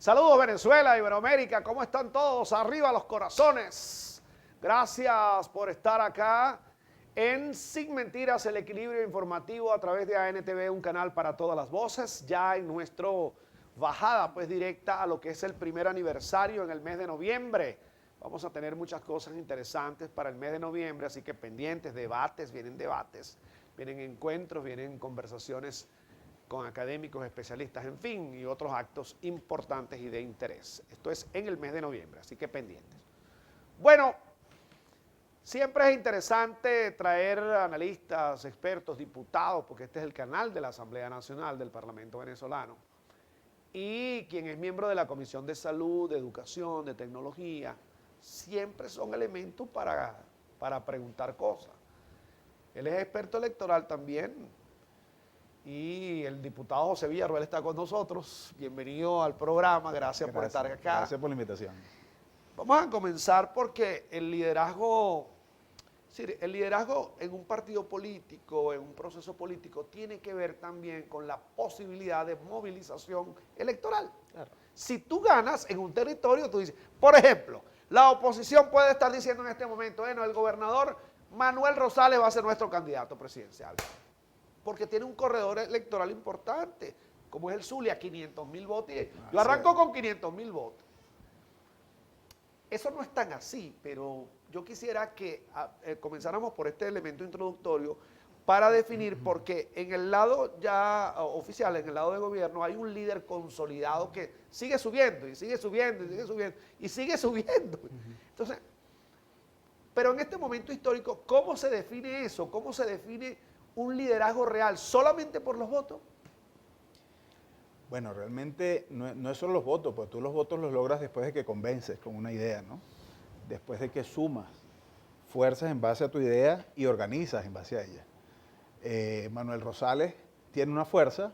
Saludos Venezuela, Iberoamérica, ¿cómo están todos? Arriba los corazones. Gracias por estar acá en Sin Mentiras, el equilibrio informativo a través de ANTV, un canal para todas las voces, ya en nuestro bajada pues directa a lo que es el primer aniversario en el mes de noviembre. Vamos a tener muchas cosas interesantes para el mes de noviembre, así que pendientes, debates, vienen encuentros, vienen conversaciones con académicos, especialistas, en fin, y otros actos importantes y de interés. Esto es en el mes de noviembre, así que pendientes. Bueno, siempre es interesante traer analistas, expertos, diputados, porque este es el canal de la Asamblea Nacional del Parlamento Venezolano, y quien es miembro de la Comisión de Salud, de Educación, de Tecnología, siempre son elementos para preguntar cosas. Él es experto electoral también, y el diputado José Villarruel está con nosotros. Bienvenido al programa, gracias por estar acá. Gracias por la invitación. Vamos a comenzar porque el liderazgo en un partido político, en un proceso político, tiene que ver también con la posibilidad de movilización electoral. Claro. Si tú ganas en un territorio, tú dices, por ejemplo, la oposición puede estar diciendo en este momento, bueno, el gobernador Manuel Rosales va a ser nuestro candidato presidencial, porque tiene un corredor electoral importante, como es el Zulia, 500,000 votos. Yo arranco con 500,000 votos. Eso no es tan así, pero yo quisiera que comenzáramos por este elemento introductorio para definir, porque en el lado ya oficial, en el lado de gobierno, hay un líder consolidado que sigue subiendo, y sigue subiendo, y sigue subiendo, y sigue subiendo. Entonces, pero en este momento histórico, ¿cómo se define eso? ¿Cómo se define un liderazgo real? ¿Solamente por los votos? Bueno, realmente no es solo los votos, pues tú los votos los logras después de que convences con una idea, ¿no? Después de que sumas fuerzas en base a tu idea y organizas en base a ella. Manuel Rosales tiene una fuerza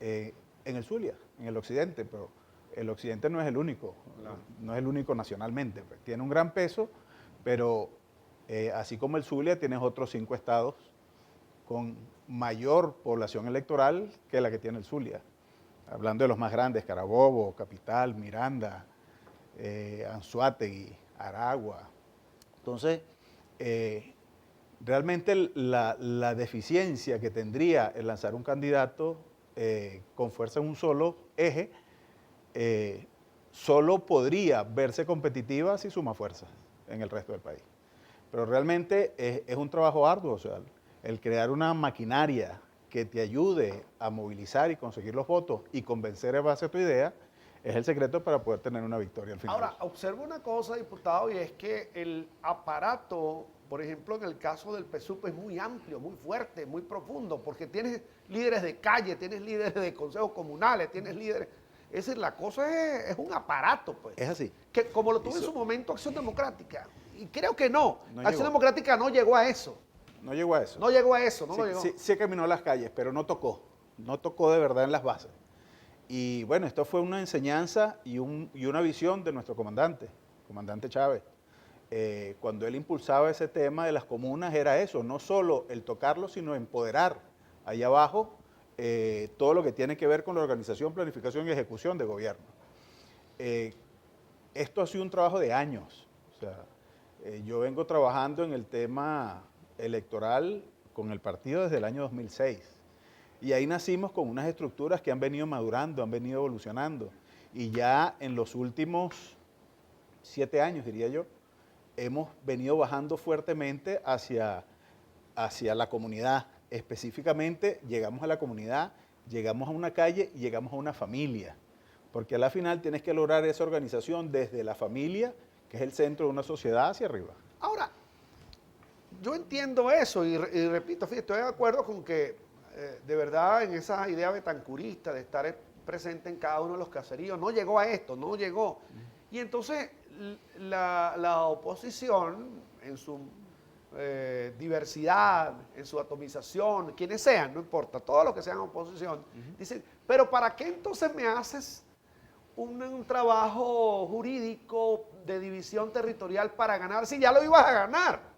en el Zulia, en el occidente, pero el occidente no es el único, no es el único nacionalmente. Pues. Tiene un gran peso, pero así como el Zulia, tienes otros 5 estados con mayor población electoral que la que tiene el Zulia. Hablando de los más grandes, Carabobo, Capital, Miranda, Anzoátegui, Aragua. Entonces, realmente la deficiencia que tendría el lanzar un candidato con fuerza en un solo eje, solo podría verse competitiva si suma fuerzas en el resto del país. Pero realmente es un trabajo arduo, o sea, el crear una maquinaria que te ayude a movilizar y conseguir los votos y convencer en base a tu idea, es el secreto para poder tener una victoria al final. Ahora, observo una cosa, diputado, y es que el aparato, por ejemplo, en el caso del PSUP, es muy amplio, muy fuerte, muy profundo, porque tienes líderes de calle, tienes líderes de consejos comunales, tienes líderes... Es decir, la cosa es un aparato, pues. Es así. Que como lo tuvo en su momento Acción Democrática. Y creo que no Acción llegó. Democrática no llegó a eso. No llegó a eso. No llegó a eso, no sí, lo llegó. Sí caminó las calles, pero no tocó de verdad en las bases. Y bueno, esto fue una enseñanza y una visión de nuestro comandante Chávez. Cuando él impulsaba ese tema de las comunas era eso, no solo el tocarlo, sino empoderar allá abajo todo lo que tiene que ver con la organización, planificación y ejecución de gobierno. Esto ha sido un trabajo de años. O sea, yo vengo trabajando en el tema electoral con el partido desde el año 2006. Y ahí nacimos con unas estructuras que han venido madurando, han venido evolucionando. Y ya en los últimos 7 años, diría yo, hemos venido bajando fuertemente hacia la comunidad. Específicamente, llegamos a la comunidad, llegamos a una calle y llegamos a una familia. Porque a la final tienes que lograr esa organización desde la familia, que es el centro de una sociedad, hacia arriba. Ahora, yo entiendo eso y repito, fíjate, estoy de acuerdo con que de verdad en esa idea betancurista de estar presente en cada uno de los caseríos, no llegó a esto, no llegó. Y entonces la oposición en su diversidad, en su atomización, quienes sean, no importa, todos los que sean oposición, dicen, pero ¿para qué entonces me haces un trabajo jurídico de división territorial para ganar si ya lo ibas a ganar?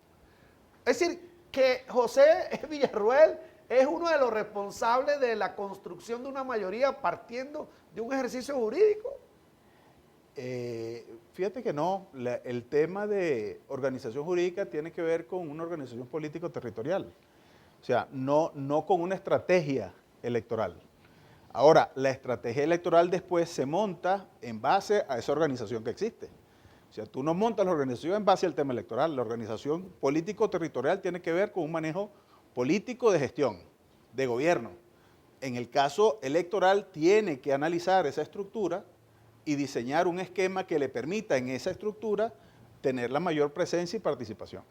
Es decir, que José Villarruel es uno de los responsables de la construcción de una mayoría partiendo de un ejercicio jurídico. Fíjate que no, el tema de organización jurídica tiene que ver con una organización político-territorial, o sea, no con una estrategia electoral. Ahora, la estrategia electoral después se monta en base a esa organización que existe. O sea, tú no montas la organización en base al tema electoral, la organización político-territorial tiene que ver con un manejo político de gestión, de gobierno. En el caso electoral tiene que analizar esa estructura y diseñar un esquema que le permita en esa estructura tener la mayor presencia y participación.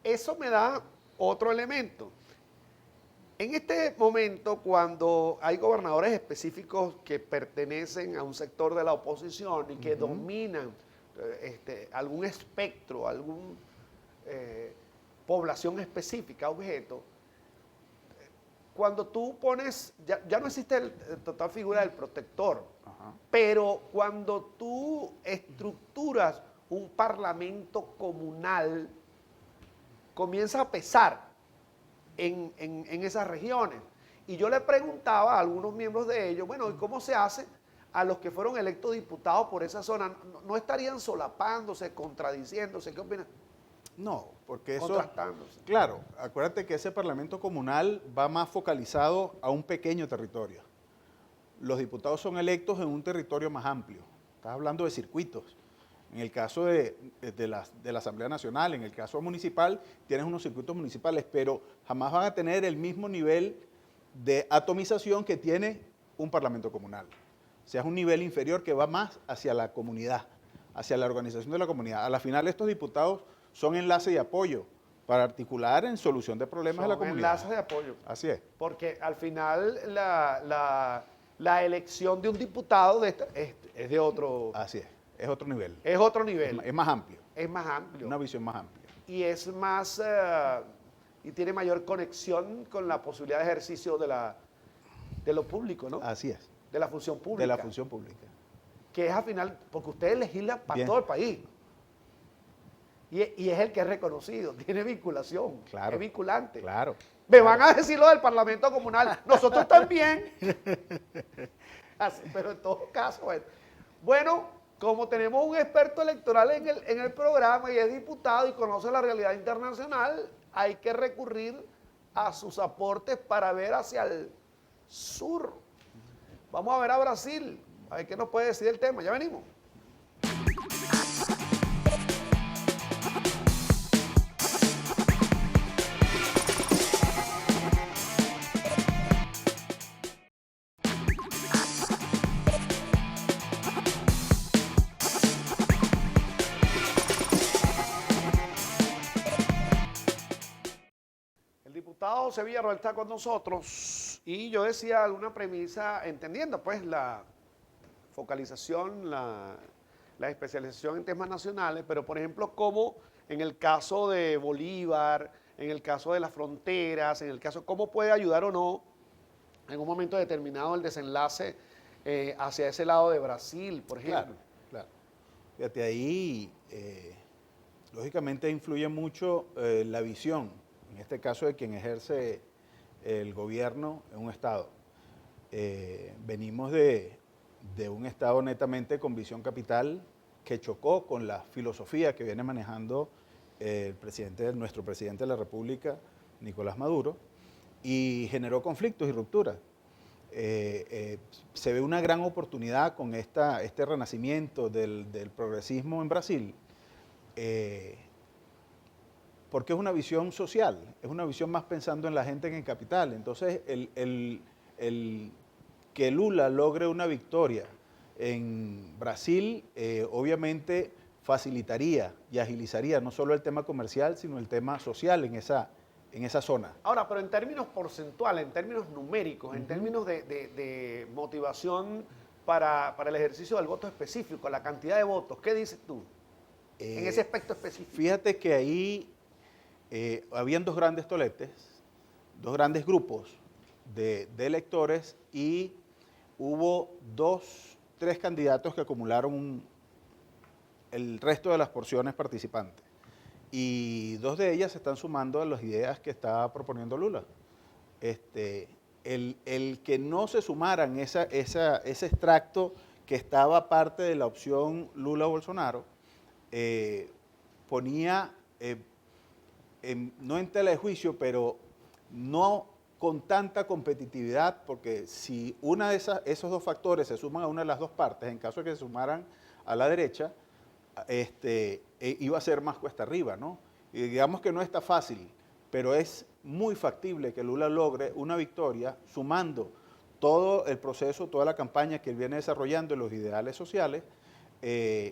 Eso me da otro elemento. En este momento, cuando hay gobernadores específicos que pertenecen a un sector de la oposición y que dominan algún espectro, alguna población específica, objeto, cuando tú pones, ya no existe el total figura del protector, pero cuando tú estructuras un parlamento comunal, comienza a pesar en esas regiones. Y yo le preguntaba a algunos miembros de ellos, bueno, ¿y cómo se hace a los que fueron electos diputados por esa zona? ¿No estarían solapándose, contradiciéndose? ¿Qué opinas? No, porque eso, Contrastándose. claro, acuérdate que ese parlamento comunal va más focalizado a un pequeño territorio. Los diputados son electos en un territorio más amplio. Estás hablando de circuitos. En el caso de la Asamblea Nacional, en el caso municipal, tienes unos circuitos municipales, pero jamás van a tener el mismo nivel de atomización que tiene un parlamento comunal. O sea, es un nivel inferior que va más hacia la comunidad, hacia la organización de la comunidad. A la final, estos diputados son enlace y apoyo para articular en solución de problemas de la comunidad. Enlaces de apoyo. Así es. Porque al final la elección de un diputado es de otro. Así es otro nivel. Es otro nivel. Es más amplio. Es más amplio. Una visión más amplia. Y es más, y tiene mayor conexión con la posibilidad de ejercicio de lo público, ¿no? Así es. De la función pública. De la función pública. Que es al final, porque ustedes legislan para Bien. todo el país. Y es el que es reconocido, tiene vinculación, Claro. es vinculante. Claro. Me van a decir lo del Parlamento Comunal, nosotros también. Así, pero en todo caso, bueno, como tenemos un experto electoral en el programa y es diputado y conoce la realidad internacional, hay que recurrir a sus aportes para ver hacia el sur. Vamos a ver a Brasil, a ver qué nos puede decir el tema. Ya venimos. Diputado Sevilla Roel está con nosotros y yo decía alguna premisa, entendiendo pues la focalización, la especialización en temas nacionales, pero por ejemplo como en el caso de Bolívar, en el caso de las fronteras, en el caso cómo puede ayudar o no en un momento determinado el desenlace hacia ese lado de Brasil, por ejemplo. Claro. Fíjate, ahí lógicamente influye mucho la visión, en este caso de quien ejerce el gobierno en un estado. Venimos de un estado netamente con visión capital que chocó con la filosofía que viene manejando nuestro presidente de la República, Nicolás Maduro, y generó conflictos y rupturas. Se ve una gran oportunidad con este renacimiento del progresismo en Brasil, porque es una visión social, es una visión más pensando en la gente que en capital. Entonces, que Lula logre una victoria en Brasil, obviamente facilitaría y agilizaría no solo el tema comercial, sino el tema social en esa zona. Ahora, pero en términos porcentuales, en términos numéricos, en términos de motivación para el ejercicio del voto específico, la cantidad de votos, ¿qué dices tú en ese aspecto específico? Fíjate que ahí habían dos grandes toletes, dos grandes grupos de electores y hubo tres candidatos que acumularon el resto de las porciones participantes. Y dos de ellas se están sumando a las ideas que está proponiendo Lula. El que no se sumaran ese extracto que estaba parte de la opción Lula-Bolsonaro, ponía, no en tela de juicio, pero no con tanta competitividad, porque si una de esos dos factores se suman a una de las dos partes, en caso de que se sumaran a la derecha, iba a ser más cuesta arriba, ¿no? Y digamos que no está fácil, pero es muy factible que Lula logre una victoria sumando todo el proceso, toda la campaña que él viene desarrollando en los ideales sociales,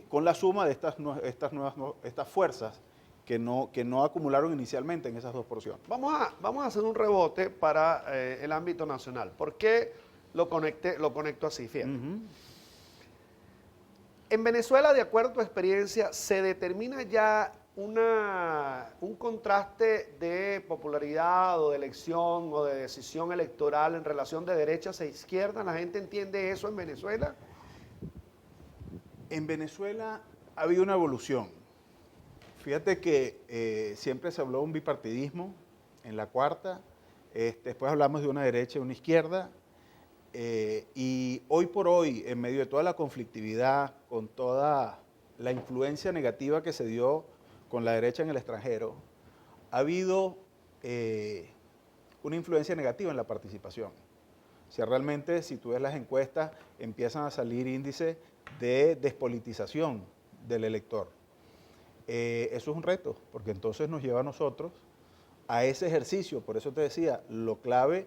con la suma de estas fuerzas que no acumularon inicialmente en esas dos porciones. Vamos a hacer un rebote para el ámbito nacional. ¿Por qué lo conecto así? Fíjate. En Venezuela, de acuerdo a tu experiencia, ¿se determina ya un contraste de popularidad o de elección o de decisión electoral en relación de derechas e izquierdas? ¿La gente entiende eso en Venezuela? En Venezuela ha habido una evolución. Fíjate que siempre se habló de un bipartidismo en la cuarta, después hablamos de una derecha y una izquierda, y hoy por hoy, en medio de toda la conflictividad, con toda la influencia negativa que se dio con la derecha en el extranjero, ha habido una influencia negativa en la participación. O sea, realmente, si tú ves las encuestas, empiezan a salir índices de despolitización del elector. Eso es un reto, porque entonces nos lleva a nosotros a ese ejercicio. Por eso te decía, lo clave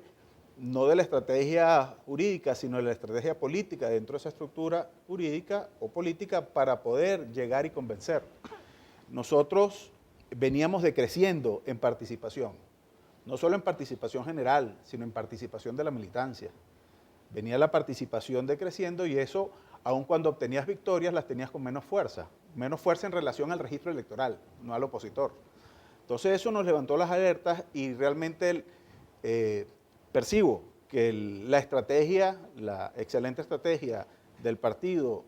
no de la estrategia jurídica, sino de la estrategia política dentro de esa estructura jurídica o política para poder llegar y convencer. Nosotros veníamos decreciendo en participación, no solo en participación general, sino en participación de la militancia. Venía la participación decreciendo y eso, aun cuando obtenías victorias, las tenías con menos fuerza en relación al registro electoral, no al opositor. Entonces eso nos levantó las alertas y realmente percibo que la excelente estrategia del partido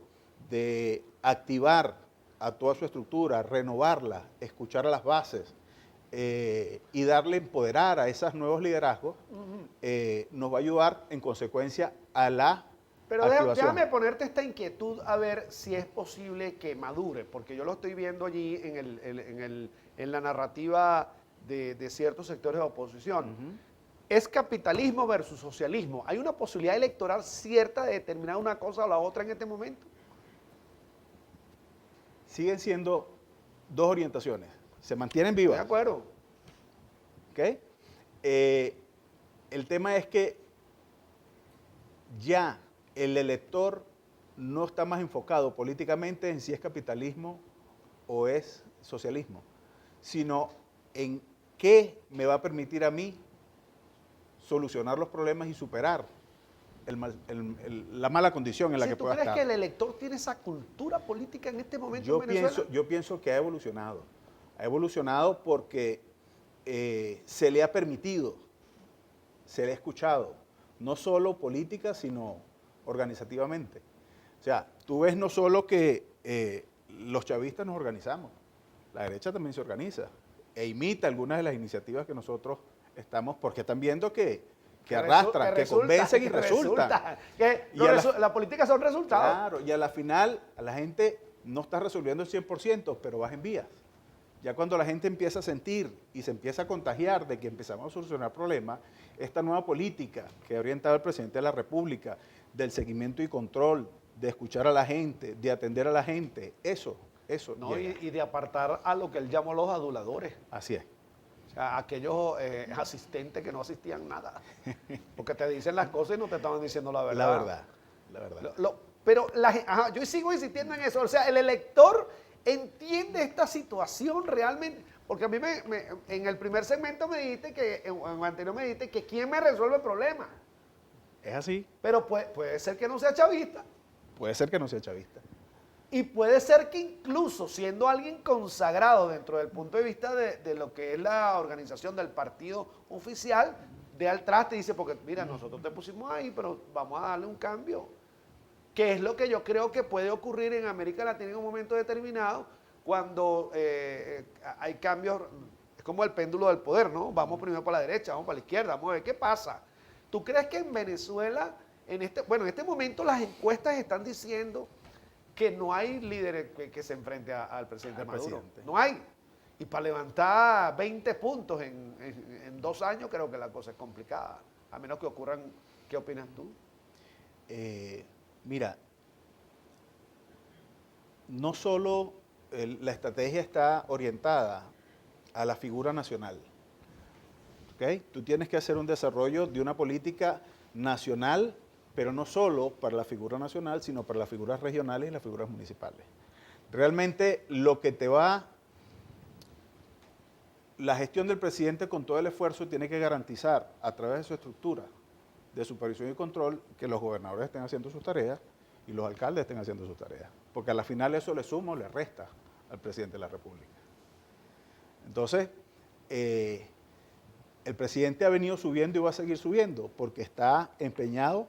de activar a toda su estructura, renovarla, escuchar a las bases y darle empoderar a esos nuevos liderazgos, nos va a ayudar en consecuencia a la Pero activación. déjame ponerte esta inquietud a ver si es posible que madure, porque yo lo estoy viendo allí en la narrativa de ciertos sectores de oposición. Es capitalismo versus socialismo. ¿Hay una posibilidad electoral cierta de determinar una cosa o la otra en este momento? Siguen siendo dos orientaciones. Se mantienen vivas. De acuerdo. ¿Ok? El tema es que ya el elector no está más enfocado políticamente en si es capitalismo o es socialismo, sino en qué me va a permitir a mí solucionar los problemas y superar la mala condición en la que pueda estar. ¿Tú crees que el elector tiene esa cultura política en este momento en Venezuela? Yo pienso que ha evolucionado. Ha evolucionado porque se le ha permitido, se le ha escuchado, no solo política, sino organizativamente. O sea, tú ves no solo que los chavistas nos organizamos, la derecha también se organiza e imita algunas de las iniciativas que nosotros estamos, porque están viendo que arrastran, que convencen y resultan. La política son resultados. Claro, y a la final a la gente no está resolviendo el 100%, pero vas en vías. Ya cuando la gente empieza a sentir y se empieza a contagiar de que empezamos a solucionar problemas, esta nueva política que ha orientado el presidente de la República, del seguimiento y control, de escuchar a la gente, de atender a la gente, eso. No, y de apartar a lo que él llamó los aduladores. Así es. O sea, aquellos asistentes que no asistían nada. Porque te dicen las cosas y no te estaban diciendo la verdad. La verdad. Pero yo sigo insistiendo en eso. O sea, el elector entiende esta situación realmente. Porque a mí en el primer segmento me dijiste que, en el anterior me dijiste que quién me resuelve el problema. Es así. Pero puede ser que no sea chavista. Puede ser que no sea chavista. Y puede ser que incluso siendo alguien consagrado dentro del punto de vista de lo que es la organización del partido oficial, de al traste y dice, porque mira, nosotros te pusimos ahí, pero vamos a darle un cambio. Que es lo que yo creo que puede ocurrir en América Latina en un momento determinado, cuando hay cambios, es como el péndulo del poder, ¿no? Vamos primero para la derecha, vamos para la izquierda, vamos a ver qué pasa. ¿Tú crees que en Venezuela en este momento las encuestas están diciendo que no hay líder que se enfrente al presidente Maduro. No hay. Y para levantar 20 puntos en 2 años creo que la cosa es complicada. A menos que ocurran, ¿qué opinas tú? Mira, no solo la estrategia está orientada a la figura nacional. ¿Okay? Tú tienes que hacer un desarrollo de una política nacional, pero no solo para la figura nacional, sino para las figuras regionales y las figuras municipales. Realmente lo que te va, la gestión del presidente con todo el esfuerzo tiene que garantizar a través de su estructura de supervisión y control que los gobernadores estén haciendo sus tareas y los alcaldes estén haciendo sus tareas. Porque a la final eso le suma o le resta al presidente de la República. Entonces, el presidente ha venido subiendo y va a seguir subiendo porque está empeñado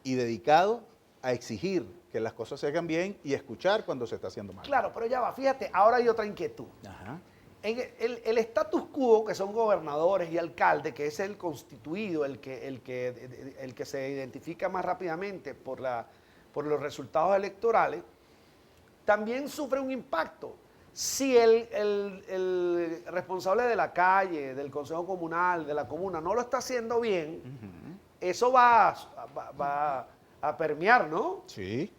y dedicado a exigir que las cosas se hagan bien y escuchar cuando se está haciendo mal. Claro, pero ya va, fíjate, ahora hay otra inquietud. Ajá. En el status quo, que son gobernadores y alcaldes, que es el constituido, el que se identifica más rápidamente por los resultados electorales, también sufre un impacto. Si el responsable de la calle, del consejo comunal, de la comuna, no lo está haciendo bien, eso va a permear, ¿no? Sí.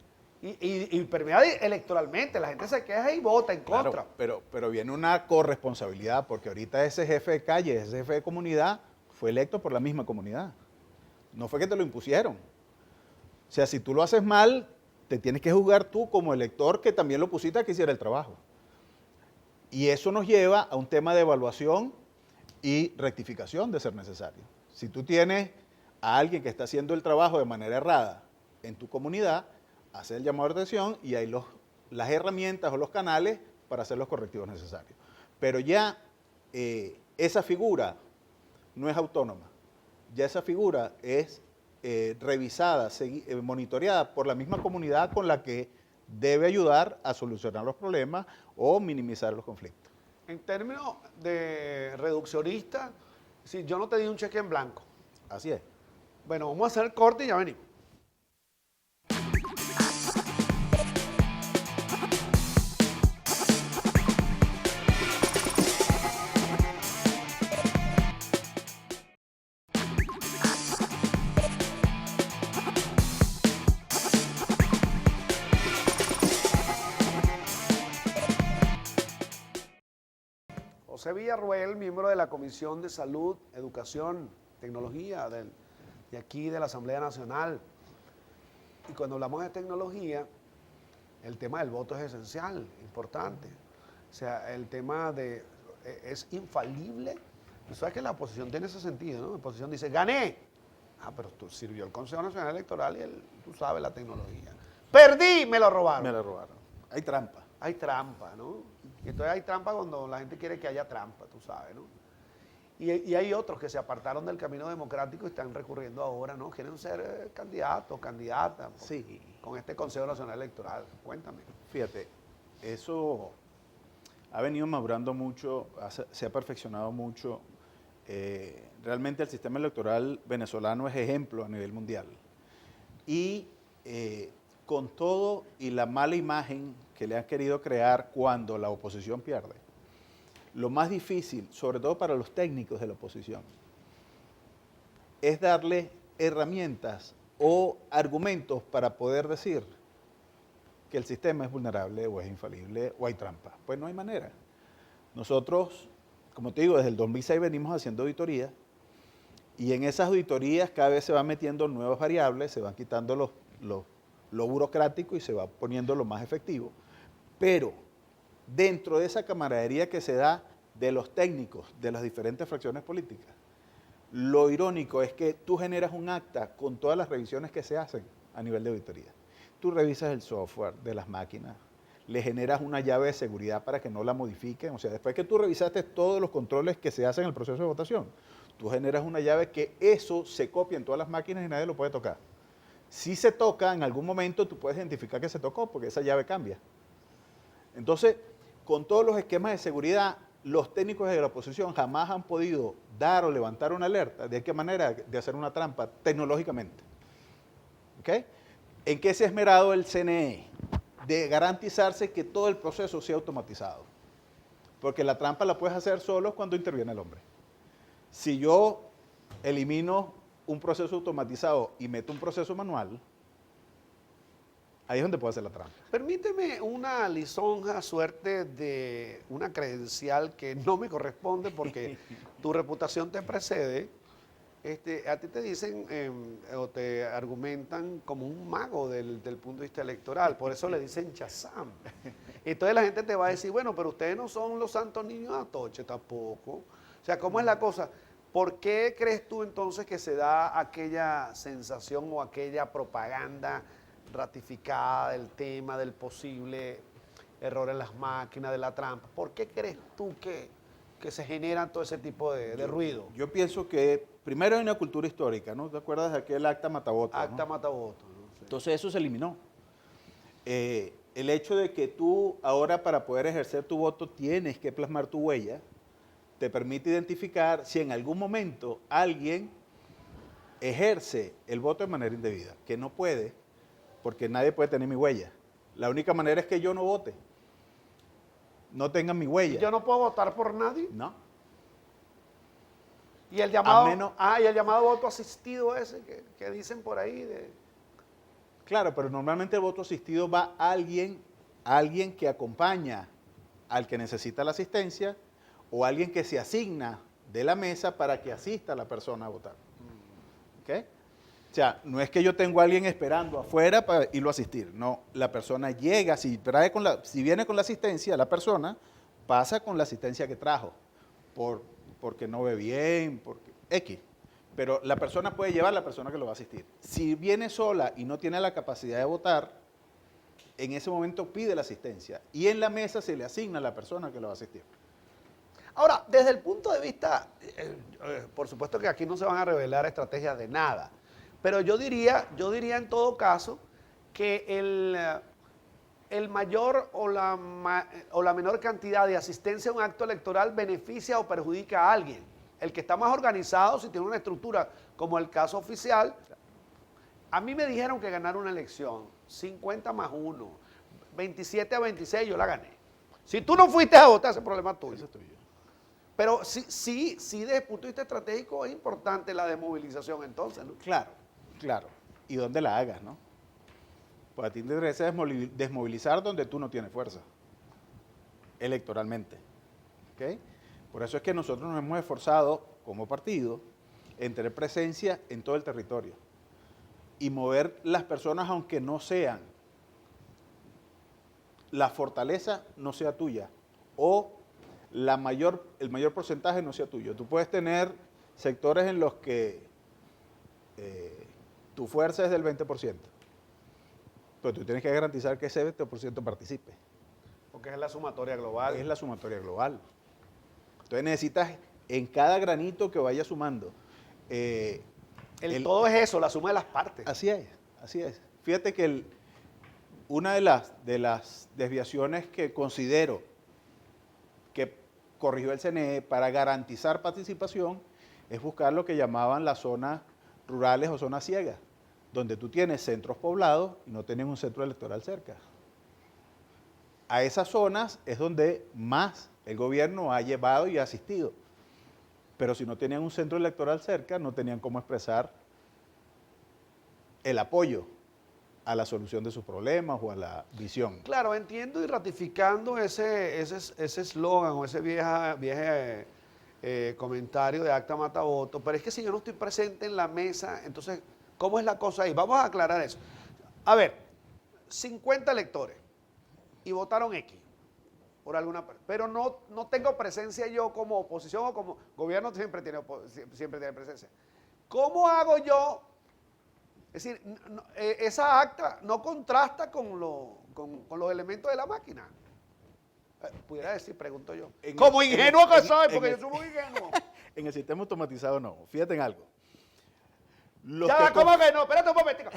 Y permear electoralmente. La gente se queja y vota en contra. Claro, pero viene una corresponsabilidad, porque ahorita ese jefe de calle, ese jefe de comunidad, fue electo por la misma comunidad. No fue que te lo impusieron. O sea, si tú lo haces mal, te tienes que juzgar tú como elector que también lo pusiste a que hiciera el trabajo. Y eso nos lleva a un tema de evaluación y rectificación de ser necesario. Si tú tienes a alguien que está haciendo el trabajo de manera errada en tu comunidad, hace el llamado de atención y hay las herramientas o los canales para hacer los correctivos necesarios. Pero ya esa figura no es autónoma, ya esa figura es revisada, monitoreada por la misma comunidad con la que debe ayudar a solucionar los problemas o minimizar los conflictos. En términos de reduccionista, si yo no te di un cheque en blanco. Así es. Bueno, vamos a hacer el corte y ya venimos. José Villarruel, miembro de la Comisión de Salud, Educación, Tecnología de aquí de la Asamblea Nacional. Y cuando hablamos de tecnología, el tema del voto es esencial, importante. O sea, el tema es infalible. ¿Sabes que la oposición tiene ese sentido, no? La oposición dice, gané. Ah, pero tú sirvió el Consejo Nacional Electoral y tú sabes la tecnología. Perdí, me lo robaron. Me la robaron. Hay trampa. Hay trampa, ¿no? Y entonces hay trampa cuando la gente quiere que haya trampa, tú sabes, ¿no? Y hay otros que se apartaron del camino democrático y están recurriendo ahora, ¿no? Quieren ser candidatos, candidatas. Sí. Con este Consejo Nacional Electoral. Cuéntame. Fíjate, eso ha venido madurando mucho, se ha perfeccionado mucho. Realmente el sistema electoral venezolano es ejemplo a nivel mundial. Y con todo y la mala imagen que le han querido crear cuando la oposición pierde, lo más difícil, sobre todo para los técnicos de la oposición, es darle herramientas o argumentos para poder decir que el sistema es vulnerable o es infalible o hay trampa. Pues no hay manera. Nosotros, como te digo, desde el 2006 venimos haciendo auditorías y en esas auditorías cada vez se van metiendo nuevas variables, se van quitando lo burocrático y se va poniendo lo más efectivo. Pero dentro de esa camaradería que se da de los técnicos de las diferentes fracciones políticas, lo irónico es que tú generas un acta con todas las revisiones que se hacen a nivel de auditoría. Tú revisas el software de las máquinas, le generas una llave de seguridad para que no la modifiquen. O sea, después que tú revisaste todos los controles que se hacen en el proceso de votación, tú generas una llave que eso se copia en todas las máquinas y nadie lo puede tocar. Si se toca, en algún momento tú puedes identificar que se tocó porque esa llave cambia. Entonces, con todos los esquemas de seguridad, los técnicos de la oposición jamás han podido dar o levantar una alerta de qué manera de hacer una trampa tecnológicamente. ¿Ok? ¿En qué se ha esmerado el CNE? De garantizarse que todo el proceso sea automatizado. Porque la trampa la puedes hacer solo cuando interviene el hombre. Si yo elimino un proceso automatizado y meto un proceso manual, ahí es donde puedo hacer la trampa. Permíteme una lisonja suerte de una credencial que no me corresponde porque tu reputación te precede. A ti te dicen o te argumentan como un mago del punto de vista electoral, por eso le dicen Shazam. Entonces la gente te va a decir, bueno, pero ustedes no son los santos niños de Atoche tampoco. O sea, ¿cómo es la cosa? ¿Por qué crees tú entonces que se da aquella sensación o aquella propaganda ratificada del tema del posible error en las máquinas, de la trampa? ¿Por qué crees tú que se genera todo ese tipo de ruido? Yo pienso que primero hay una cultura histórica, ¿no? ¿Te acuerdas de aquel acta mataboto? Acta ¿no? mataboto. ¿No? Sí. Entonces eso se eliminó. El hecho de que tú ahora para poder ejercer tu voto tienes que plasmar tu huella, te permite identificar si en algún momento alguien ejerce el voto de manera indebida, que no puede, porque nadie puede tener mi huella. La única manera es que yo no vote, no tengan mi huella. ¿Yo no puedo votar por nadie? No. Y el llamado, menos- y el llamado voto asistido ese que dicen por ahí. Claro, pero normalmente el voto asistido va a alguien que acompaña al que necesita la asistencia o alguien que se asigna de la mesa para que asista a la persona a votar. ¿Ok? O sea, no es que yo tengo a alguien esperando afuera para irlo a asistir. No, la persona llega, si viene con la asistencia, la persona pasa con la asistencia que trajo, porque no ve bien, porque X. Pero la persona puede llevar a la persona que lo va a asistir. Si viene sola y no tiene la capacidad de votar, en ese momento pide la asistencia y en la mesa se le asigna a la persona que lo va a asistir. Ahora, desde el punto de vista, por supuesto que aquí no se van a revelar estrategias de nada, pero yo diría en todo caso que el mayor o la menor cantidad de asistencia a un acto electoral beneficia o perjudica a alguien. El que está más organizado, si tiene una estructura como el caso oficial, a mí me dijeron que ganar una elección, 50 más 1, 27-26, yo la gané. Si tú no fuiste a votar, ese problema es tuyo. Eso es tuyo. Pero sí, desde el punto de vista estratégico es importante la desmovilización entonces, ¿no? Claro, claro. Y dónde la hagas, ¿no? Pues a ti te interesa desmovilizar donde tú no tienes fuerza, electoralmente. ¿Ok? Por eso es que nosotros nos hemos esforzado como partido en tener presencia en todo el territorio y mover las personas aunque no sean, la fortaleza no sea tuya o el mayor porcentaje no sea tuyo. Tú puedes tener sectores en los que tu fuerza es del 20%, pero tú tienes que garantizar que ese 20% participe. Porque es la sumatoria global. Es la sumatoria global. Entonces necesitas en cada granito que vaya sumando. Todo es eso, la suma de las partes. Así es, así es. Fíjate que una de las desviaciones que considero que corrigió el CNE para garantizar participación es buscar lo que llamaban las zonas rurales o zonas ciegas, donde tú tienes centros poblados y no tienes un centro electoral cerca. A esas zonas es donde más el gobierno ha llevado y ha asistido. Pero si no tenían un centro electoral cerca, no tenían cómo expresar el apoyo a la solución de sus problemas o a la visión. Claro, entiendo y ratificando ese eslogan o ese viejo comentario de acta matavoto, pero es que si yo no estoy presente en la mesa, entonces, ¿cómo es la cosa ahí? Vamos a aclarar eso. A ver, 50 electores y votaron X por alguna parte, pero no tengo presencia yo como oposición o como gobierno, siempre tiene presencia. ¿Cómo hago yo? Es decir, esa acta no contrasta con los elementos de la máquina. Pudiera decir, pregunto yo. Como ingenuo que soy, porque yo soy muy ingenuo. En el sistema automatizado no. Fíjate en algo. ¿Cómo que no? Espérate un momentico.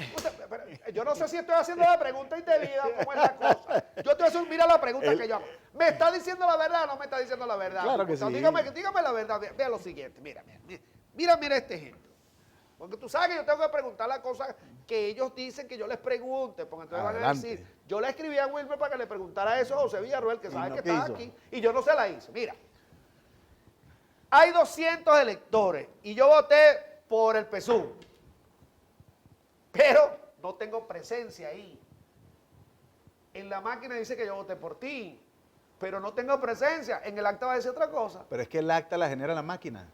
Yo no sé si estoy haciendo la pregunta indebida, cómo es la cosa. Yo estoy haciendo, mira la pregunta que yo hago. ¿Me está diciendo la verdad o no me está diciendo la verdad? Claro que sí. Dígame la verdad. Vea lo siguiente. Mira este ejemplo. Porque tú sabes que yo tengo que preguntar las cosas que ellos dicen que yo les pregunte, porque entonces van a Adelante. decir, yo le escribí a Wilmer para que le preguntara eso a José Villarroel, que ¿Y sabe no que qué está hizo? aquí, y yo no se la hice. Mira, hay 200 electores y yo voté por el PSUV, pero no tengo presencia ahí. En la máquina dice que yo voté por ti, pero no tengo presencia. En el acta va a decir otra cosa Pero es que el acta la genera la máquina.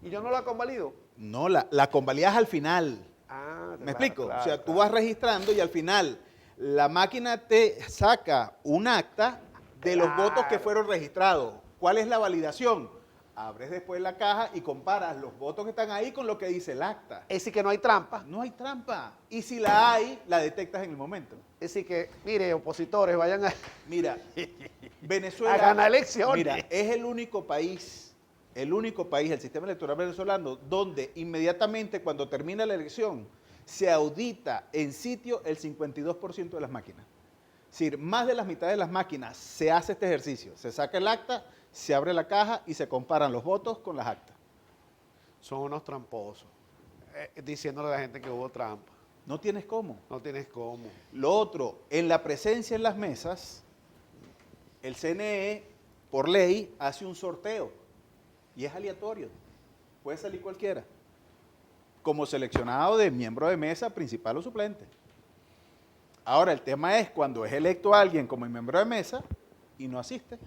y yo no la convalido. No, la convalidas al final. Ah, ¿Me explico? claro, O sea, tú claro. vas registrando y al final la máquina te saca un acta de los votos que Claro. fueron registrados. ¿Cuál es la validación? Abres después la caja y comparas los votos que están ahí con lo que dice el acta. Es decir, que no hay trampa. No hay trampa. Y si la hay, la detectas en el momento. Es decir, que, mire, opositores, vayan a... Mira, Venezuela... A ganar elecciones. Mira, es el único país, el sistema electoral venezolano, donde inmediatamente cuando termina la elección se audita en sitio el 52% de las máquinas. Es decir, más de la mitad de las máquinas se hace este ejercicio. Se saca el acta, se abre la caja y se comparan los votos con las actas. Son unos tramposos. Diciéndole a la gente que hubo trampa. No tienes cómo. No tienes cómo. Lo otro, en la presencia en las mesas, el CNE, por ley, hace un sorteo y es aleatorio. Puede salir cualquiera. Como seleccionado de miembro de mesa, principal o suplente. Ahora, el tema es cuando es electo alguien como miembro de mesa y no asiste.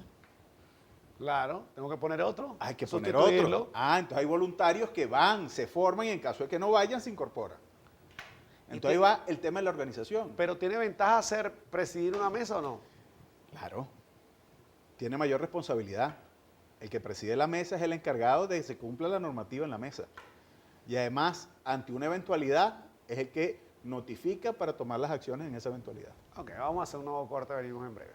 Claro, tengo que poner otro. Hay que poner sustituirlo. otro. Entonces hay voluntarios que van, se forman y en caso de que no vayan, se incorporan. Entonces ahí va el tema de la organización. Pero ¿tiene ventaja presidir una mesa o no? Claro. Tiene mayor responsabilidad. El que preside la mesa es el encargado de que se cumpla la normativa en la mesa. Y además, ante una eventualidad, es el que notifica para tomar las acciones en esa eventualidad. Ok, vamos a hacer un nuevo corte, venimos en breve.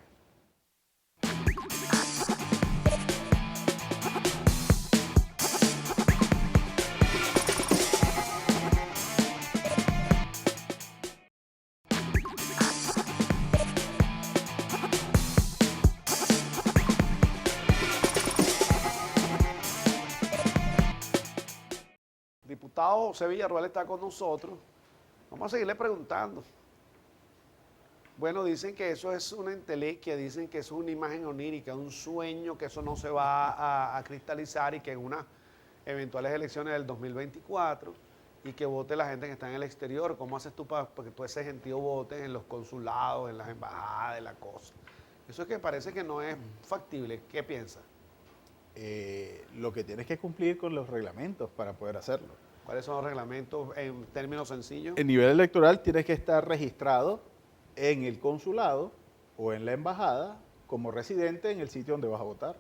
Diputado José Villarroel está con nosotros. Vamos a seguirle preguntando. Bueno, dicen que eso es una entelequia, dicen que eso es una imagen onírica, un sueño, que eso no se va a cristalizar y que en unas eventuales elecciones del 2024 y que vote la gente que está en el exterior. ¿Cómo haces tú para que todo ese gentío vote en los consulados, en las embajadas, en la cosa? Eso es que parece que no es factible. ¿Qué piensas? Lo que tienes que cumplir con los reglamentos para poder hacerlo. ¿Cuáles son los reglamentos en términos sencillos? En nivel electoral tienes que estar registrado en el consulado o en la embajada como residente en el sitio donde vas a votar.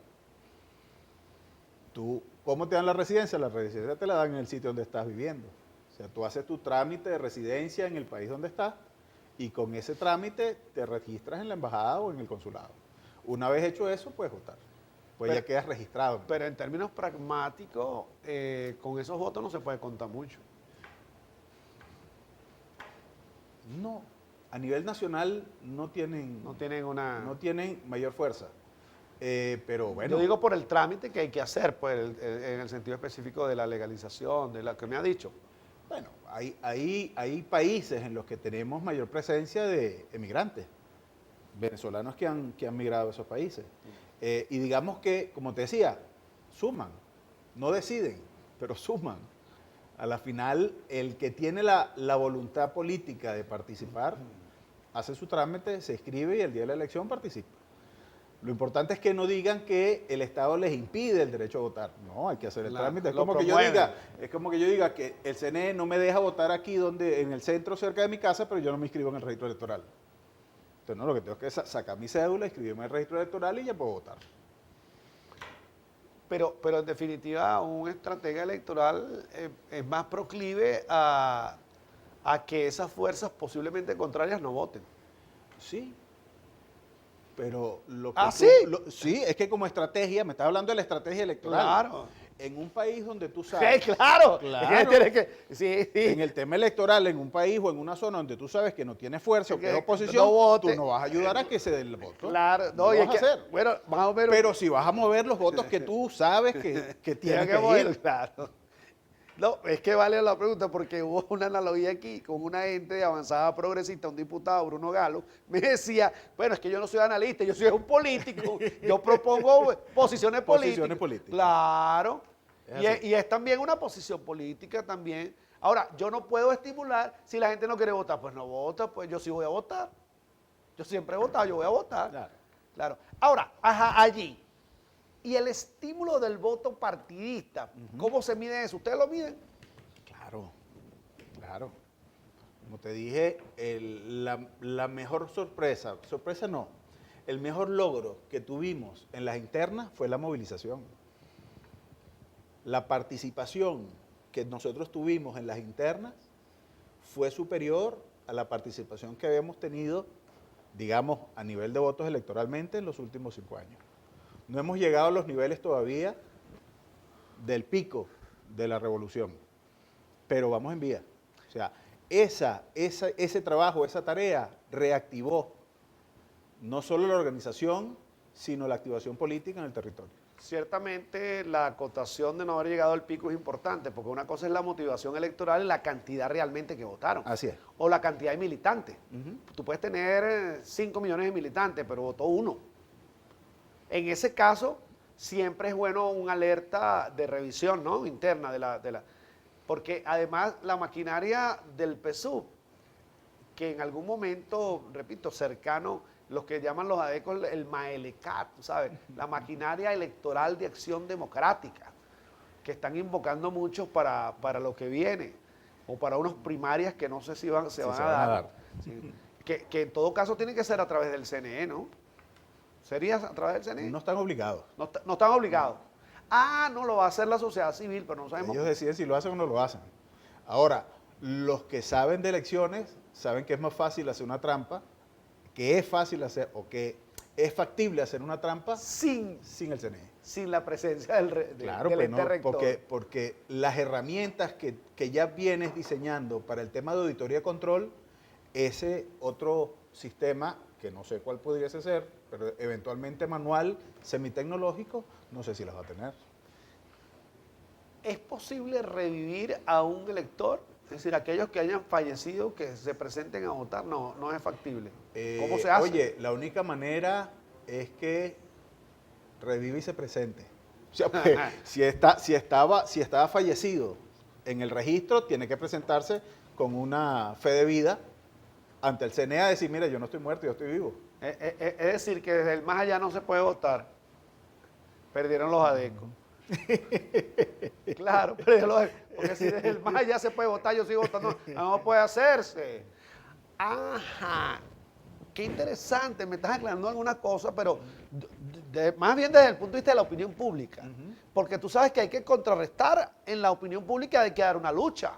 ¿Cómo te dan la residencia? La residencia te la dan en el sitio donde estás viviendo. O sea, tú haces tu trámite de residencia en el país donde estás y con ese trámite te registras en la embajada o en el consulado. Una vez hecho eso, puedes votar. Pues ya quedas registrado. Pero en términos pragmáticos, con esos votos no se puede contar mucho. No, a nivel nacional no tienen mayor fuerza. Pero bueno. Yo digo por el trámite que hay que hacer, pues, en el sentido específico de la legalización, de lo que me ha dicho. Bueno, hay países en los que tenemos mayor presencia de emigrantes, venezolanos que han migrado a esos países. Y digamos que, como te decía, suman, no deciden, pero suman. A la final, el que tiene la voluntad política de participar, hace su trámite, se inscribe y el día de la elección participa. Lo importante es que no digan que el Estado les impide el derecho a votar. No, hay que hacer el trámite. Es como que yo diga que el CNE no me deja votar aquí en el centro cerca de mi casa, pero yo no me inscribo en el registro electoral. Entonces, no, lo que tengo que es sacar mi cédula, inscribirme en el registro electoral y ya puedo votar. Pero en definitiva, un estratega electoral es más proclive a que esas fuerzas posiblemente contrarias no voten. Sí. Pero lo que ¿Sí? Sí, es que como estrategia, me estás hablando de la estrategia electoral. Claro. En un país donde tú sabes. Sí, claro. Claro. Sí. En el tema electoral, en un país o en una zona donde tú sabes que no tiene fuerza o que es oposición, no vote. tú no vas a ayudar a que se dé el voto. Claro, no lo vas a hacer. Bueno, más o menos. Pero si vas a mover los votos que tú sabes que tienen que ir. Claro. No, es que vale la pregunta porque hubo una analogía aquí con una gente de avanzada progresista, un diputado, Bruno Galo, me decía, bueno, es que yo no soy analista, yo soy un político, yo propongo posiciones Posiciones políticas. políticas. Claro, Es y así. y es también una posición política también. Ahora, yo no puedo estimular si la gente no quiere votar, pues no vota, pues yo sí voy a votar. Yo siempre he votado, yo voy a votar. Claro. Claro. Ahora, ajá, allí. Y el estímulo del voto partidista, ¿cómo se mide eso? ¿Ustedes lo miden? Claro, claro. Como te dije, la mejor sorpresa no, el mejor logro que tuvimos en las internas fue la movilización. La participación que nosotros tuvimos en las internas fue superior a la participación que habíamos tenido, digamos, a nivel de votos electoralmente en los últimos 5 años. No hemos llegado a los niveles todavía del pico de la revolución, pero vamos en vía. O sea, ese trabajo, esa tarea reactivó no solo la organización, sino la activación política en el territorio. Ciertamente la acotación de no haber llegado al pico es importante, porque una cosa es la motivación electoral y la cantidad realmente que votaron. Así es. O la cantidad de militantes. Tú puedes tener 5 millones de militantes, pero votó uno. En ese caso, siempre es bueno una alerta de revisión, ¿no? Interna porque además la maquinaria del PSUV, que en algún momento, repito, cercano, los que llaman los adecos el MAELECAT, ¿sabes? La maquinaria electoral de acción democrática, que están invocando muchos para lo que viene, o para unas primarias que no sé si se van a dar. Sí. Que en todo caso tiene que ser a través del CNE, ¿no? ¿Sería a través del CNE? No están obligados. No están obligados. Ah, no, lo va a hacer la sociedad civil, pero no sabemos. Ellos deciden si lo hacen o no lo hacen. Ahora, los que saben de elecciones saben que es más fácil hacer una trampa, que es fácil hacer o que es factible hacer una trampa sin el CNE. Sin la presencia Claro, del pues ente no, rector. porque las herramientas que ya vienes diseñando para el tema de auditoría y control, ese otro sistema, que no sé cuál podría ser, pero eventualmente manual, semitecnológico, no sé si las va a tener. ¿Es posible revivir a un elector? Es decir, aquellos que hayan fallecido, que se presenten a votar, no es factible. ¿Cómo se hace? Oye, la única manera es que revive y se presente. O sea, pues, si estaba fallecido en el registro, tiene que presentarse con una fe de vida ante el CNE a decir, mira, yo no estoy muerto, yo estoy vivo. Es decir, que desde el más allá no se puede votar. Perdieron los adecos. Claro, perdieron los adecos. Porque si desde el más allá se puede votar, yo sigo votando. No puede hacerse. Ajá. Qué interesante, me estás aclarando algunas cosas, pero más bien desde el punto de vista de la opinión pública. Porque tú sabes que hay que contrarrestar en la opinión pública de que dar una lucha.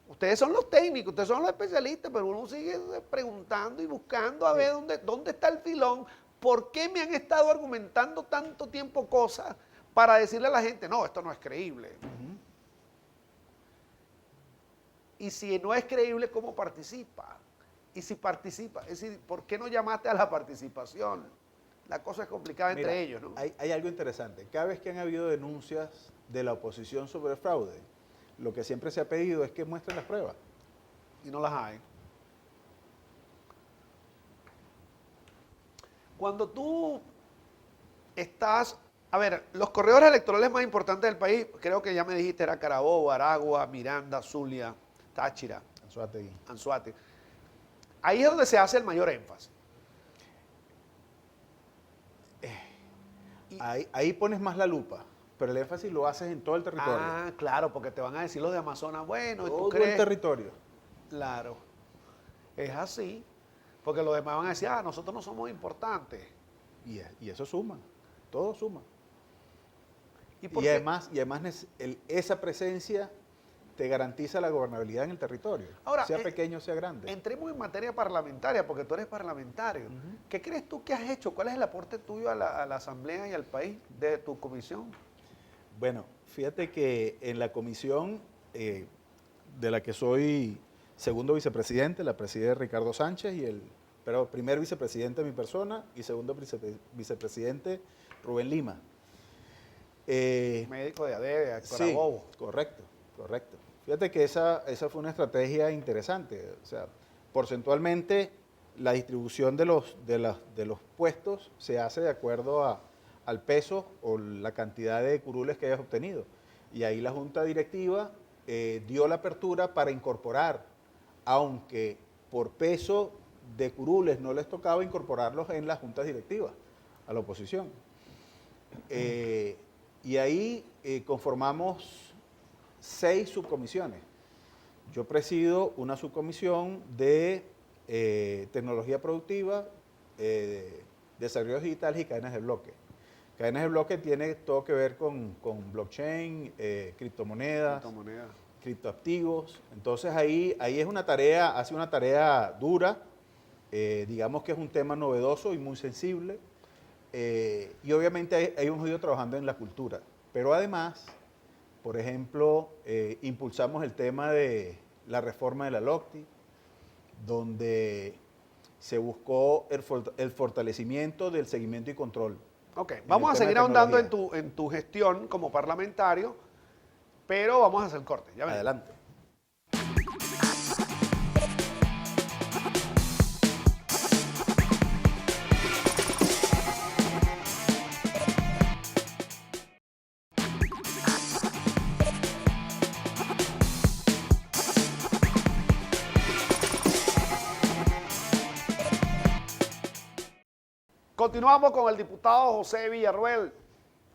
Ustedes son los técnicos, ustedes son los especialistas, pero uno sigue preguntando y buscando a ver dónde está el filón, por qué me han estado argumentando tanto tiempo cosas para decirle a la gente, no, esto no es creíble. Y si no es creíble, ¿cómo participa? Y si participa, es decir, ¿por qué no llamaste a la participación? La cosa es complicada. Mira, entre ellos, ¿no? Hay algo interesante. Cada vez que han habido denuncias de la oposición sobre el fraude, lo que siempre se ha pedido es que muestren las pruebas. Y no las hay. Cuando tú estás... A ver, los corredores electorales más importantes del país, creo que ya me dijiste, era Carabobo, Aragua, Miranda, Zulia, Táchira. Anzoátegui. Ahí es donde se hace el mayor énfasis. Ahí pones más la lupa, pero el énfasis lo haces en todo el territorio. Ah, claro, porque te van a decir los de Amazonas, bueno, todo ¿tú crees? El territorio. Claro, es así, porque los demás van a decir, nosotros no somos importantes. Y eso suma, todo suma. ¿Y además esa presencia te garantiza la gobernabilidad en el territorio, ahora, sea pequeño o sea grande. Entremos en materia parlamentaria, porque tú eres parlamentario. ¿Qué crees tú que has hecho? ¿Cuál es el aporte tuyo a la Asamblea y al país de tu comisión? Bueno, fíjate que en la comisión de la que soy segundo vicepresidente, la preside Ricardo Sánchez, pero primer vicepresidente mi persona y segundo vicepresidente Rubén Lima. Médico de ADEA, Carabobo. Sí, correcto. Correcto. Fíjate que esa fue una estrategia interesante. O sea, porcentualmente la distribución de los puestos se hace de acuerdo al peso o la cantidad de curules que hayas obtenido. Y ahí la junta directiva dio la apertura para incorporar, aunque por peso de curules no les tocaba incorporarlos en las juntas directivas, a la oposición. Y ahí conformamos 6 subcomisiones. Yo presido una subcomisión de tecnología productiva, desarrollo digital y cadenas de bloque. Cadenas de bloque tiene todo que ver con blockchain, criptomonedas, criptoactivos. Entonces ahí es una tarea, hace una tarea dura, digamos que es un tema novedoso y muy sensible. Y obviamente hemos ido trabajando en la cultura. Pero además, por ejemplo, impulsamos el tema de la reforma de la LOCTI, donde se buscó el fortalecimiento del seguimiento y control. Ok, vamos a seguir ahondando en tu gestión como parlamentario, pero vamos a hacer corte. Ya venimos. Adelante. Continuamos con el diputado José Villarruel.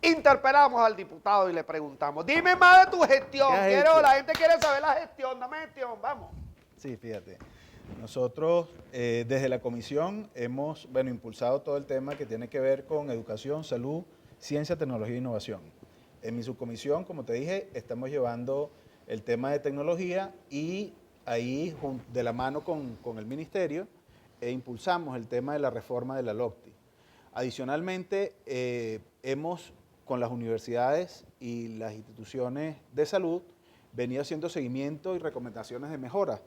Interpelamos al diputado y le preguntamos, dime más de tu gestión. La gente quiere saber la gestión, dame gestión, vamos. Sí, fíjate. Nosotros desde la comisión hemos impulsado todo el tema que tiene que ver con educación, salud, ciencia, tecnología e innovación. En mi subcomisión, como te dije, estamos llevando el tema de tecnología y ahí de la mano con el ministerio impulsamos el tema de la reforma de la LOCTI. Adicionalmente, hemos con las universidades y las instituciones de salud venido haciendo seguimiento y recomendaciones de mejora,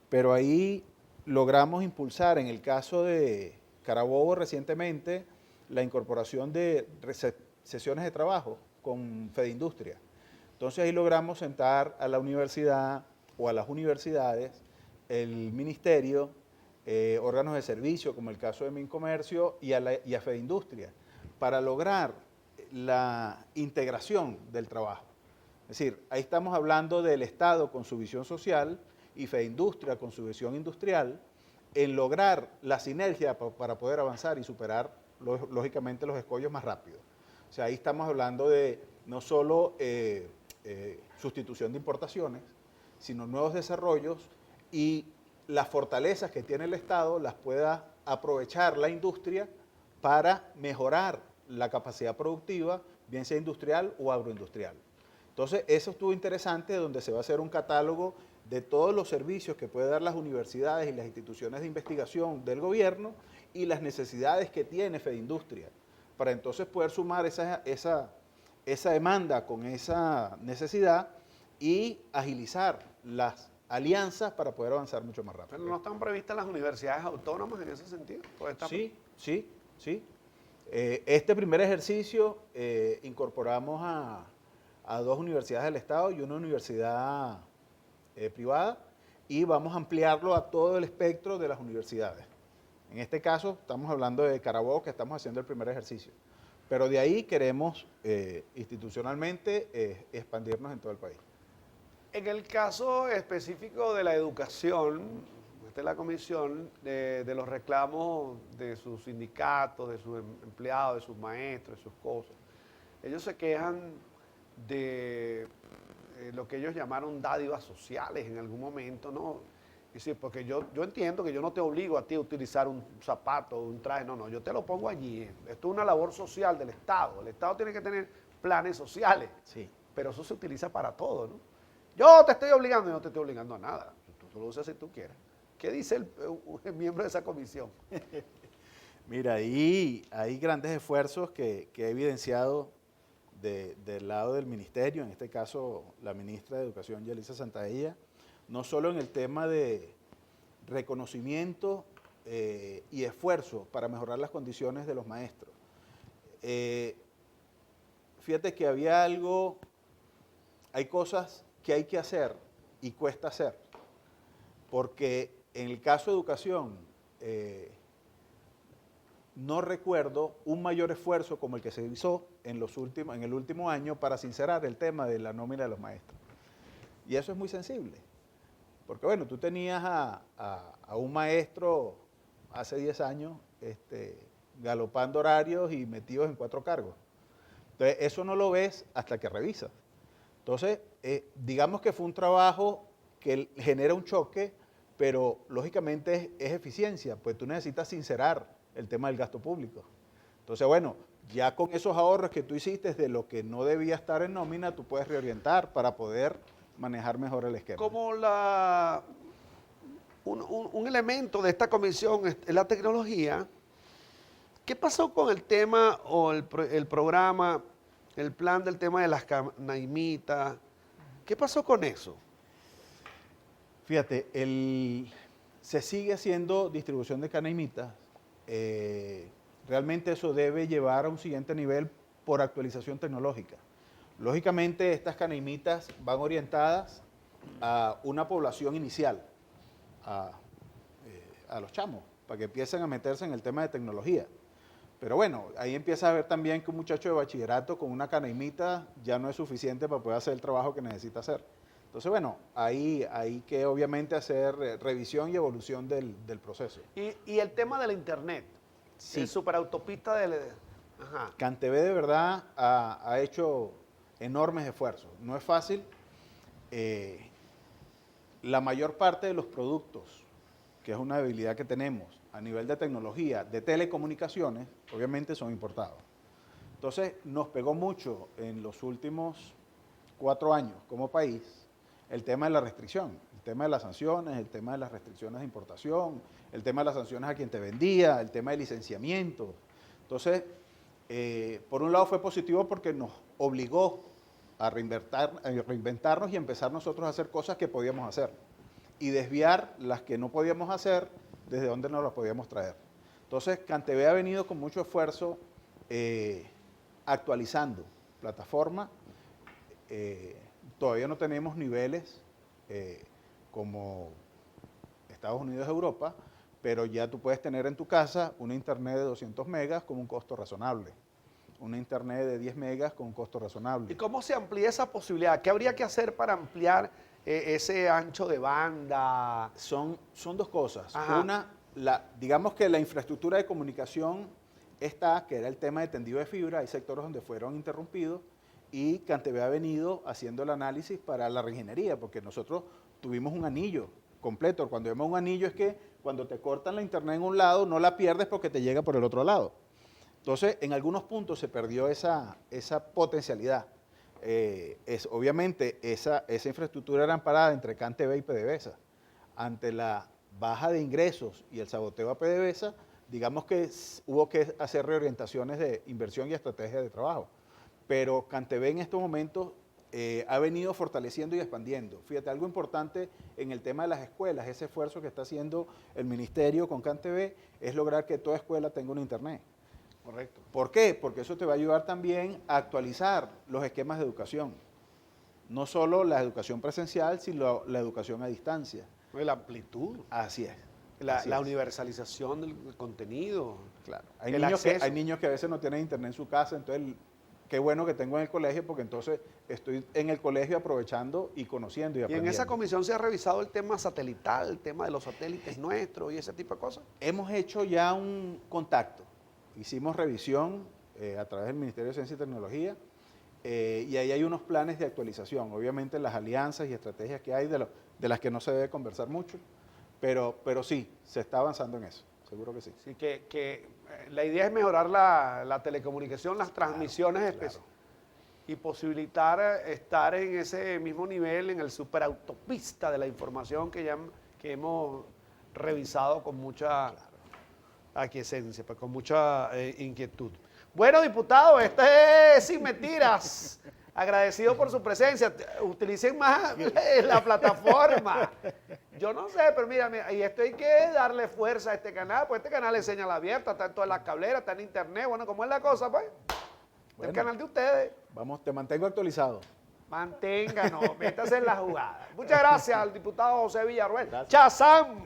pero ahí logramos impulsar, en el caso de Carabobo recientemente, la incorporación de sesiones de trabajo con Fedindustria. Entonces ahí logramos sentar a la universidad o a las universidades, el ministerio, órganos de servicio, como el caso de Mincomercio, y a Fedindustria, para lograr la integración del trabajo. Es decir, ahí estamos hablando del Estado con su visión social y Fedindustria con su visión industrial, en lograr la sinergia para poder avanzar y superar, lógicamente, los escollos más rápido. O sea, ahí estamos hablando de no solo sustitución de importaciones, sino nuevos desarrollos y las fortalezas que tiene el Estado las pueda aprovechar la industria para mejorar la capacidad productiva, bien sea industrial o agroindustrial. Entonces, eso estuvo interesante, donde se va a hacer un catálogo de todos los servicios que pueden dar las universidades y las instituciones de investigación del gobierno y las necesidades que tiene Fedindustria, para entonces poder sumar esa demanda con esa necesidad y agilizar las alianzas para poder avanzar mucho más rápido. ¿Pero no están previstas las universidades autónomas en ese sentido? Sí. Este primer ejercicio incorporamos a 2 universidades del Estado y una universidad privada, y vamos a ampliarlo a todo el espectro de las universidades. En este caso estamos hablando de Carabobo, que estamos haciendo el primer ejercicio, pero de ahí queremos institucionalmente expandirnos en todo el país. En el caso específico de la educación, esta es la comisión de los reclamos de sus sindicatos, de sus empleados, de sus maestros, de sus cosas. Ellos se quejan de lo que ellos llamaron dádivas sociales en algún momento, ¿no? Es decir, porque yo entiendo que yo no te obligo a ti a utilizar un zapato o un traje, no, yo te lo pongo allí. Esto es una labor social del Estado. El Estado tiene que tener planes sociales, sí, pero eso se utiliza para todo, ¿no? Yo te estoy obligando y no te estoy obligando a nada. Tú lo usas si tú quieres. ¿Qué dice el miembro de esa comisión? Mira, ahí hay grandes esfuerzos que he evidenciado del lado del ministerio, en este caso la ministra de Educación, Yelisa Santaella, no solo en el tema de reconocimiento y esfuerzo para mejorar las condiciones de los maestros. Fíjate que hay cosas que hay que hacer y cuesta hacer. Porque en el caso de educación, no recuerdo un mayor esfuerzo como el que se hizo en el último año para sincerar el tema de la nómina de los maestros. Y eso es muy sensible. Porque bueno, tú tenías a un maestro hace 10 años galopando horarios y metidos en 4 cargos. Entonces, eso no lo ves hasta que revisas. Entonces, digamos que fue un trabajo que genera un choque, pero lógicamente es eficiencia, pues tú necesitas sincerar el tema del gasto público. Entonces, bueno, ya con esos ahorros que tú hiciste de lo que no debía estar en nómina, tú puedes reorientar para poder manejar mejor el esquema. Como un elemento de esta comisión es la tecnología, ¿qué pasó con el tema o el programa, el plan del tema de las canaimitas? ¿Qué pasó con eso? Fíjate, se sigue haciendo distribución de canaimitas. Realmente eso debe llevar a un siguiente nivel por actualización tecnológica. Lógicamente, estas canaimitas van orientadas a una población inicial, a los chamos, para que empiecen a meterse en el tema de tecnología. Pero bueno, ahí empieza a ver también que un muchacho de bachillerato con una canaimita ya no es suficiente para poder hacer el trabajo que necesita hacer. Entonces, bueno, ahí hay que obviamente hacer revisión y evolución del proceso. Y el tema de la internet, Sí. el superautopista del... Ajá. CanTV de verdad ha hecho enormes esfuerzos. No es fácil. La mayor parte de los productos, que es una debilidad que tenemos a nivel de tecnología, de telecomunicaciones, obviamente son importados. Entonces, nos pegó mucho en los últimos 4 años como país el tema de la restricción, el tema de las sanciones, el tema de las restricciones de importación, el tema de las sanciones a quien te vendía, el tema de licenciamiento. Entonces, por un lado fue positivo porque nos obligó a reinventarnos y empezar nosotros a hacer cosas que podíamos hacer y desviar las que no podíamos hacer desde donde nos las podíamos traer. Entonces, CanTV ha venido con mucho esfuerzo actualizando plataforma. Todavía no tenemos niveles como Estados Unidos, Europa, pero ya tú puedes tener en tu casa una internet de 200 megas con un costo razonable, una internet de 10 megas con un costo razonable. ¿Y cómo se amplía esa posibilidad? ¿Qué habría que hacer para ampliar ese ancho de banda? Son 2 cosas. Ajá. Una, digamos que la infraestructura de comunicación está, que era el tema de tendido de fibra, hay sectores donde fueron interrumpidos, y CanTV ha venido haciendo el análisis para la reingeniería, porque nosotros tuvimos un anillo completo. Cuando vemos un anillo es que cuando te cortan la internet en un lado, no la pierdes porque te llega por el otro lado. Entonces, en algunos puntos se perdió esa potencialidad. Obviamente, esa infraestructura era amparada entre CanTV y PDVSA. Ante la baja de ingresos y el saboteo a PDVSA, digamos que hubo que hacer reorientaciones de inversión y estrategia de trabajo. Pero CanTV en estos momentos ha venido fortaleciendo y expandiendo. Fíjate, algo importante en el tema de las escuelas, ese esfuerzo que está haciendo el ministerio con CanTV es lograr que toda escuela tenga un internet. Correcto. ¿Por qué? Porque eso te va a ayudar también a actualizar los esquemas de educación. No solo la educación presencial, sino la educación a distancia. La amplitud. Así es. La universalización del contenido. Claro. El Hay niños que a veces no tienen internet en su casa, entonces qué bueno que tengo en el colegio porque entonces estoy en el colegio aprovechando y conociendo y Y aprendiendo. en esa comisión se ha revisado el tema satelital, el tema de los satélites nuestros y ese tipo de cosas. Hemos hecho ya un contacto. Hicimos revisión a través del Ministerio de Ciencia y Tecnología y ahí hay unos planes de actualización. Obviamente las alianzas y estrategias que hay de las que no se debe conversar mucho, pero sí, se está avanzando en eso, seguro que sí. Así que la idea es mejorar la telecomunicación, las transmisiones Claro. y posibilitar estar en ese mismo nivel, en el superautopista de la información que hemos revisado con mucha aquiescencia, pues, con mucha inquietud. Bueno, diputado, este es Sin Mentiras. Agradecido por su presencia. Utilicen más la plataforma. Yo no sé, pero mira, y esto hay que darle fuerza a este canal, pues este canal es señal abierta, está en todas las cableras, está en internet. Bueno, ¿cómo es la cosa, pues? Bueno, el canal de ustedes. Vamos, te mantengo actualizado. Manténganos, métase en la jugada. Muchas gracias al diputado José Villarruel. Gracias. Chazán,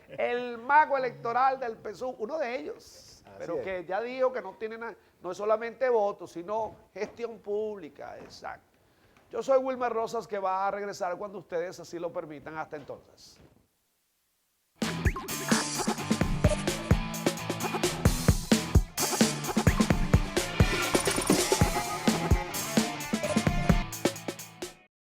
el mago electoral del PSUV, uno de ellos, pero es. que ya dijo que no tiene nada, no es solamente votos, sino gestión pública, exacto. Yo soy Wilmer Rosas, que va a regresar cuando ustedes así lo permitan. Hasta entonces.